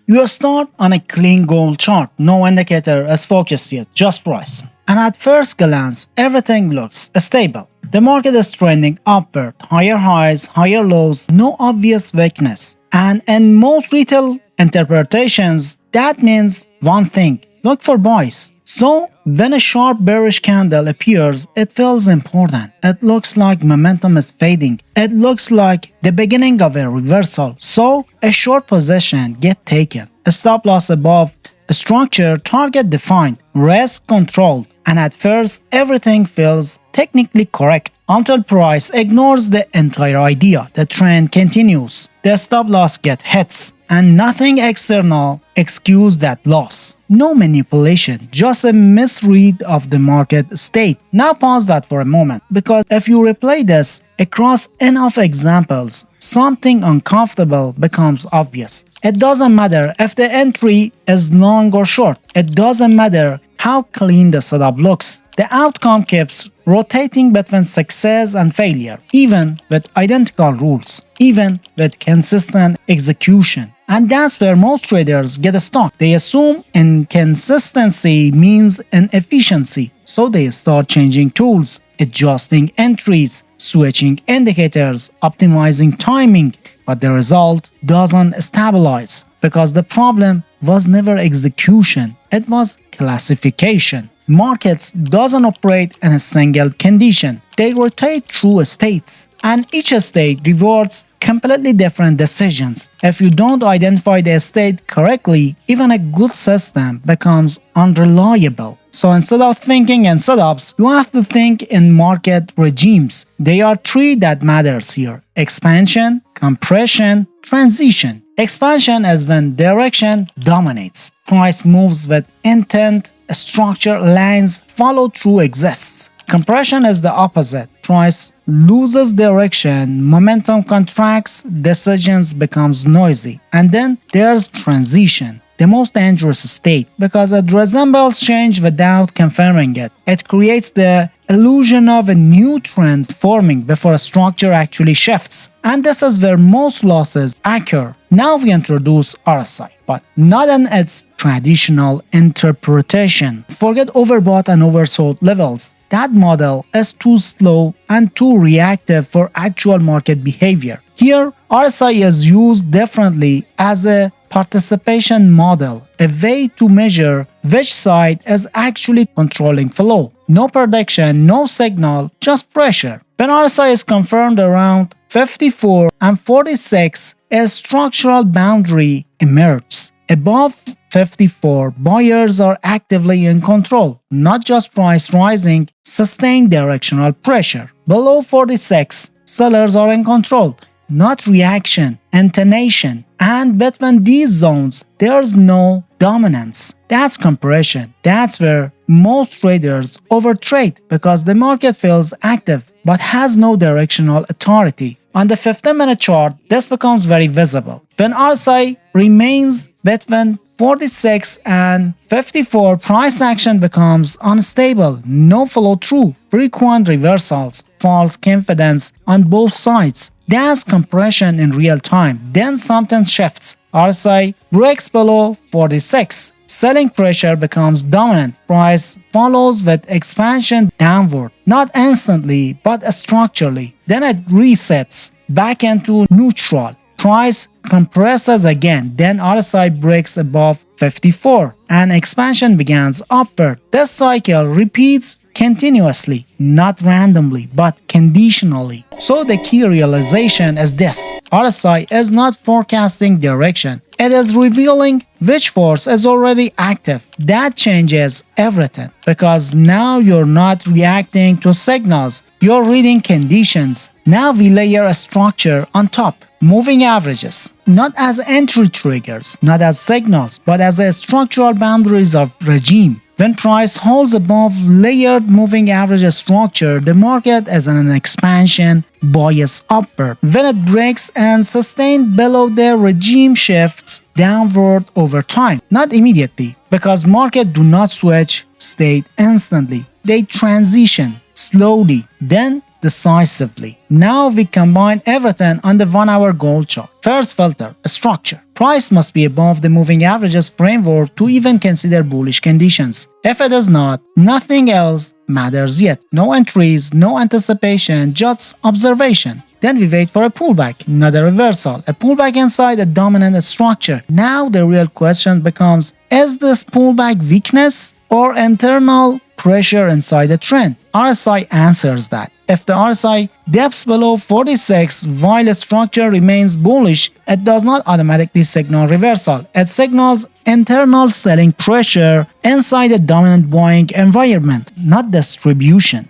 You start on a clean gold chart, no indicator is focused yet, just price. And at first glance, everything looks stable. The market is trending upward, higher highs, higher lows, no obvious weakness. And in most retail interpretations, that means one thing: look for buys. So, when a sharp bearish candle appears, it feels important. It looks like momentum is fading. It looks like the beginning of a reversal. So, a short position get taken. A stop loss above a structure, target defined, risk controlled. And at first, everything feels technically correct until price ignores the entire idea. The trend continues. The stop loss get hits, and nothing external excuse that loss. No manipulation, just a misread of the market state. Now pause that for a moment, because if you replay this across enough examples, something uncomfortable becomes obvious. It doesn't matter if the entry is long or short. It doesn't matter how clean the setup looks. The outcome keeps rotating between success and failure, even with identical rules, even with consistent execution. And that's where most traders get stuck. They assume inconsistency means inefficiency, so they start changing tools, adjusting entries, switching indicators, optimizing timing, but the result doesn't stabilize because the problem was never execution, it was classification. Markets doesn't operate in a single condition. They rotate through states, and each state rewards completely different decisions. If you don't identify the state correctly, even a good system becomes unreliable. So instead of thinking in setups, you have to think in market regimes. There are three that matters here: expansion, compression, transition. Expansion is when direction dominates. Price moves with intent, structure, lines, follow through exists. Compression is the opposite. Price loses direction, momentum contracts, decisions becomes noisy. And then there's transition, the most dangerous state, because it resembles change without confirming it. It creates the illusion of a new trend forming before a structure actually shifts. And this is where most losses occur. Now we introduce RSI, but not in its traditional interpretation. Forget overbought and oversold levels. That model is too slow and too reactive for actual market behavior. Here, RSI is used differently as a participation model, a way to measure which side is actually controlling flow. No prediction, no signal, just pressure. When RSI is confirmed around 54 and 46, a structural boundary emerges. Above 54, buyers are actively in control, not just price rising, sustained directional pressure. Below 46, sellers are in control, not reaction, intonation. And between these zones, there's no dominance. That's compression. That's where most traders overtrade because the market feels active but has no directional authority. On the 15-minute chart, this becomes very visible. When RSI remains between 46 and 54, price action becomes unstable, no follow-through, frequent reversals, false confidence on both sides. That's compression in real time. Then something shifts. RSI breaks below 46. Selling pressure becomes dominant. Price follows with expansion downward, not instantly but structurally. Then it resets back into neutral. Price compresses again, then RSI breaks above 54 and expansion begins upward. This cycle repeats continuously, not randomly but conditionally. So the key realization is this: RSI is not forecasting direction, it is revealing which force is already active. That changes everything because now you're not reacting to signals, you're reading conditions. Now we layer a structure on top. Moving averages, not as entry triggers, not as signals, but as a structural boundaries of regime. When price holds above layered moving average structure, the market is in an expansion bias upward. When it breaks and sustained below, the regime shifts downward over time, not immediately, because market do not switch state instantly. They transition slowly. Then decisively. Now we combine everything on the 1-hour gold chart. First filter, structure. Price must be above the moving averages framework to even consider bullish conditions. If it is not, nothing else matters yet. No entries, no anticipation, just observation. Then we wait for a pullback, not a reversal, a pullback inside a dominant structure. Now the real question becomes, is this pullback weakness or internal pressure inside the trend? RSI answers that. If the RSI dips below 46 while a structure remains bullish, it does not automatically signal reversal. It signals internal selling pressure inside a dominant buying environment, not distribution.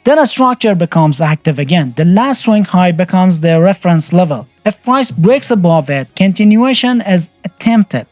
Then a structure becomes active again. The last swing high becomes the reference level. If price breaks above it, continuation is attempted.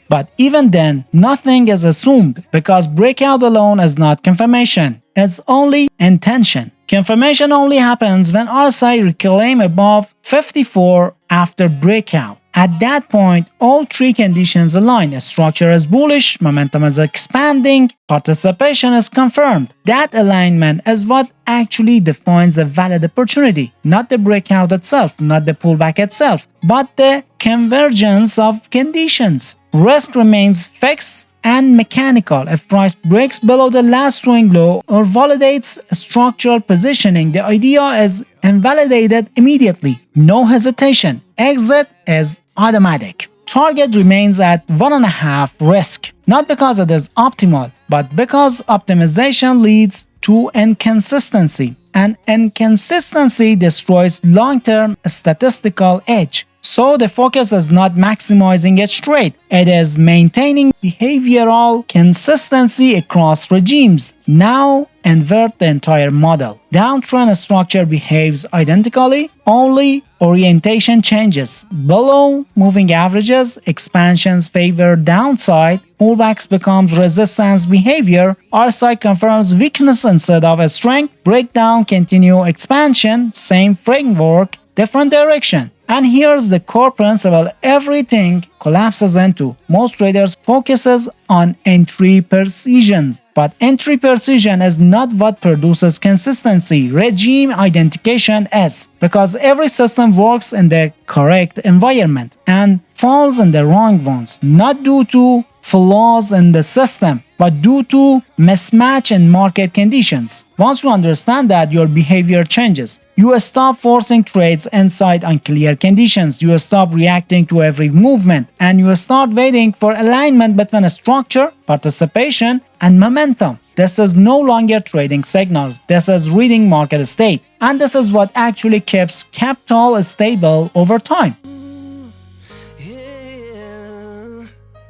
But even then, nothing is assumed because breakout alone is not confirmation. It's only intention. Confirmation only happens when RSI reclaim above 54 after breakout. At that point, all three conditions align. A structure is bullish, momentum is expanding, participation is confirmed. That alignment is what actually defines a valid opportunity. Not the breakout itself, not the pullback itself, but the convergence of conditions. Risk remains fixed and mechanical. If price breaks below the last swing low or validates structural positioning, the idea is invalidated immediately. No hesitation. Exit is automatic. Target remains at 1.5 risk, not because it is optimal, but because optimization leads to inconsistency, and inconsistency destroys long-term statistical edge. So the focus is not maximizing each trade, it is maintaining behavioral consistency across regimes. Now invert the entire model. Downtrend structure behaves identically, only orientation changes. Below moving averages, expansions favor downside, pullbacks becomes resistance behavior, RSI confirms weakness instead of a strength, breakdown continue expansion, same framework, different direction. And here's the core principle everything collapses into. Most traders focuses on entry precision, but entry precision is not what produces consistency. Regime identification is, because every system works in the correct environment and falls in the wrong ones, not due to flaws in the system, but due to mismatch in market conditions. Once you understand that, your behavior changes. You stop forcing trades inside unclear conditions. You stop reacting to every movement, and you start waiting for alignment between a structure, participation, and momentum. This is no longer trading signals. This is reading market state. And this is what actually keeps capital stable over time.